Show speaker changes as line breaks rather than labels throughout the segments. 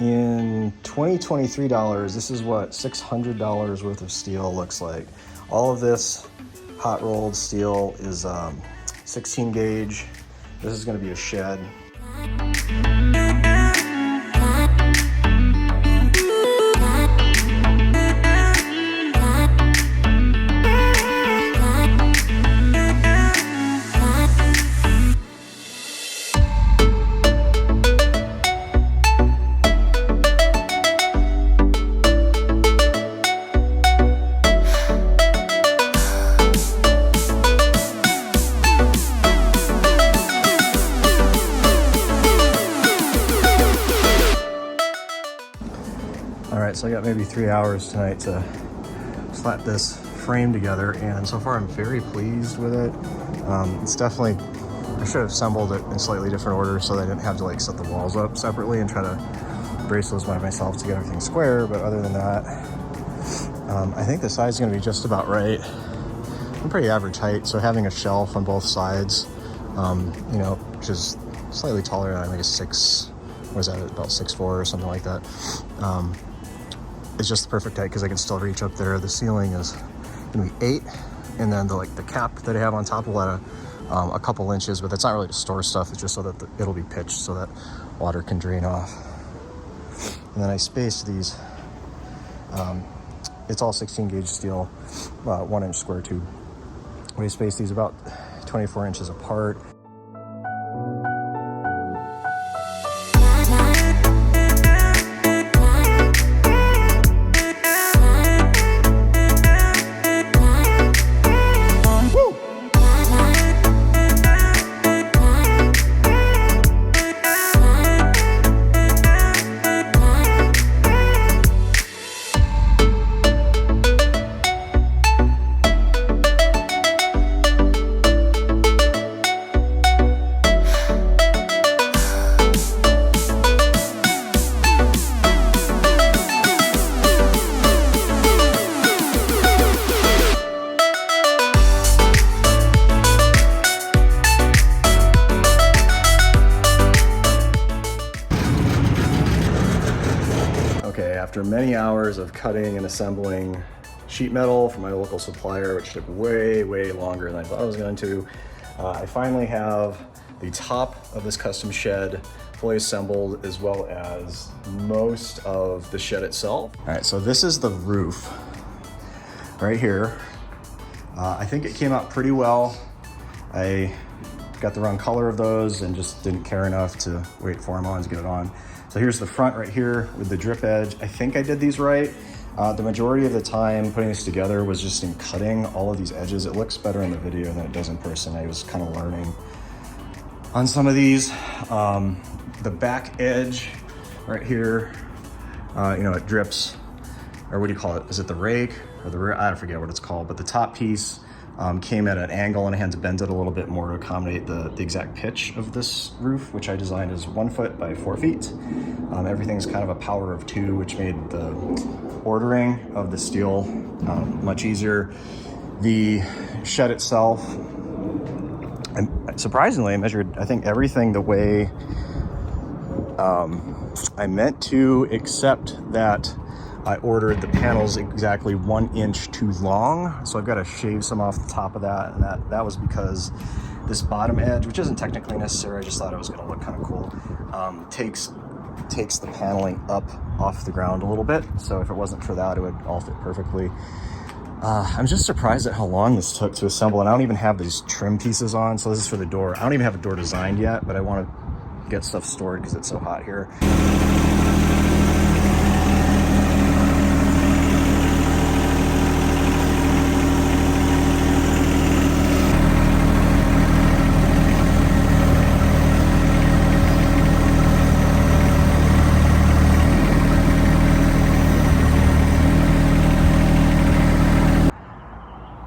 In 2023 dollars, this is what $600 worth of steel looks like. All of this hot rolled steel is 16 gauge. This is going to be a shed. Alright, so I got maybe 3 hours tonight to slap this frame together, and so far I'm very pleased with it. It's definitely, I should have assembled it in slightly different order so that I didn't have to like set the walls up separately and try to brace those by myself to get everything square, but other than that, I think the size is going to be just about right. I'm pretty average height, so having a shelf on both sides, you know, which is slightly taller than I think a 6, what is that, about 6'4" or something like that. It's just the perfect height because I can still reach up there. The ceiling is gonna be 8, and then the cap that I have on top will let a couple inches, but that's not really to store stuff. It's just so that it'll be pitched so that water can drain off. And then I spaced these. It's all 16 gauge steel, 1 inch square tube. We spaced these about 24 inches apart. After many hours of cutting and assembling sheet metal from my local supplier, which took way, way longer than I thought I was going to, I finally have the top of this custom shed fully assembled, as well as most of the shed itself. All right, so this is the roof right here. I think it came out pretty well. I got the wrong color of those and just didn't care enough to wait 4 months to get it on. So here's the front right here with the drip edge. I think I did these right. The majority of the time putting this together was just in cutting all of these edges. It looks better in the video than it does in person. I was kind of learning on some of these. The back edge right here, you know, it drips, or what do you call it? Is it the rake or the rear? I forget what it's called, but the top piece came at an angle and I had to bend it a little bit more to accommodate the exact pitch of this roof, which I designed as 1 foot by 4 feet. Everything's kind of a power of 2, which made the ordering of the steel much easier. The shed itself, surprisingly, I measured, I think, everything the way I meant to, except that I ordered the panels exactly 1 inch too long, so I've got to shave some off the top of that, and that was because this bottom edge, which isn't technically necessary, I just thought it was going to look kind of cool, takes the paneling up off the ground a little bit, so if it wasn't for that, it would all fit perfectly. I'm just surprised at how long this took to assemble, and I don't even have these trim pieces on, so this is for the door. I don't even have a door designed yet, but I want to get stuff stored because it's so hot here.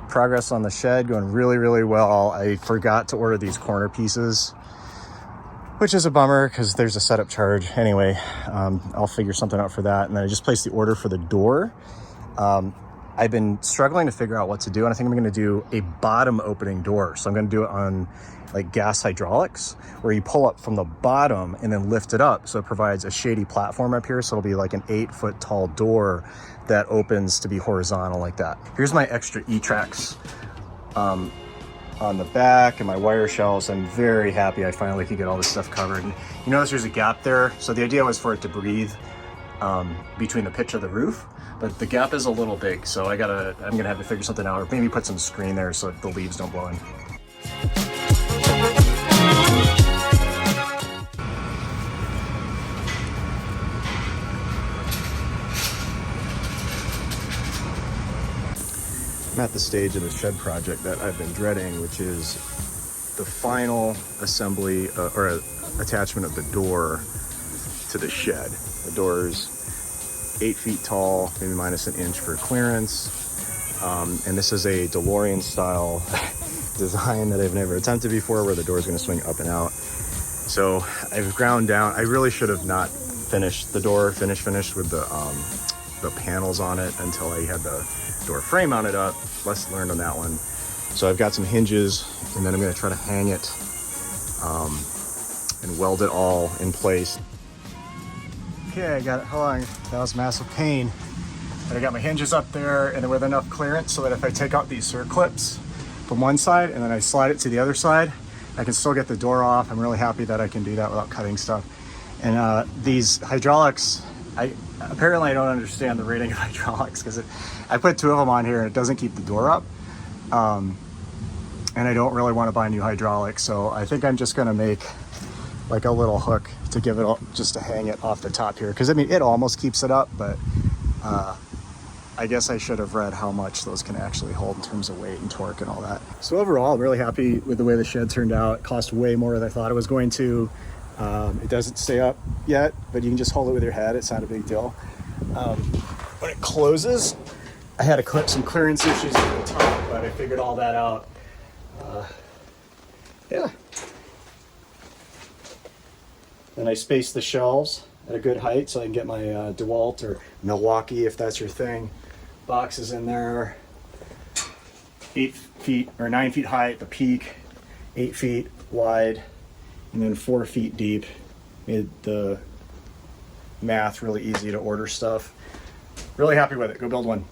Progress on the shed going really, really well. I forgot to order these corner pieces, which is a bummer because there's a setup charge. Anyway, I'll figure something out for that. And then I just placed the order for the door. I've been struggling to figure out what to do, and I think I'm going to do a bottom opening door. So I'm going to do it on like gas hydraulics, where you pull up from the bottom and then lift it up. So it provides a shady platform up here. So it'll be like an 8-foot tall door that opens to be horizontal like that. Here's my extra E-tracks on the back and my wire shelves. I'm very happy I finally could get all this stuff covered. And you notice there's a gap there. So the idea was for it to breathe between the pitch of the roof, but the gap is a little big. So I'm gonna have to figure something out, or maybe put some screen there so the leaves don't blow in. I'm at the stage of the shed project that I've been dreading, which is the final assembly or attachment of the door to the shed. The door's 8 feet tall, maybe minus an inch for clearance. And this is a DeLorean style design that I've never attempted before, where the door is going to swing up and out. So I've ground down. I really should have not finished the door, finished with the panels on it until I had the door frame mounted up. Lesson learned on that one. So I've got some hinges, and then I'm going to try to hang it and weld it all in place. Okay, I got it hung. That was massive pain. But I got my hinges up there, and then with enough clearance so that if I take out these circlips from one side and then I slide it to the other side, I can still get the door off. I'm really happy that I can do that without cutting stuff. And these hydraulics, apparently I don't understand the rating of hydraulics, because I put 2 of them on here and it doesn't keep the door up. And I don't really want to buy new hydraulics, so I think I'm just going to make like a little hook to give it all, just to hang it off the top here, because I mean it almost keeps it up, but I guess I should have read how much those can actually hold in terms of weight and torque and all that. So overall, I'm really happy with the way the shed turned out. It cost way more than I thought it was going to. It doesn't stay up yet, but you can just hold it with your head. It's not a big deal. When it closes, I had to clip some clearance issues at the top, but I figured all that out. Yeah. Then I spaced the shelves at a good height so I can get my DeWalt or Milwaukee, if that's your thing, boxes in there. 8 feet or 9 feet high at the peak, 8 feet wide, and then 4 feet deep. Made the math really easy to order stuff. Really happy with it. Go build one.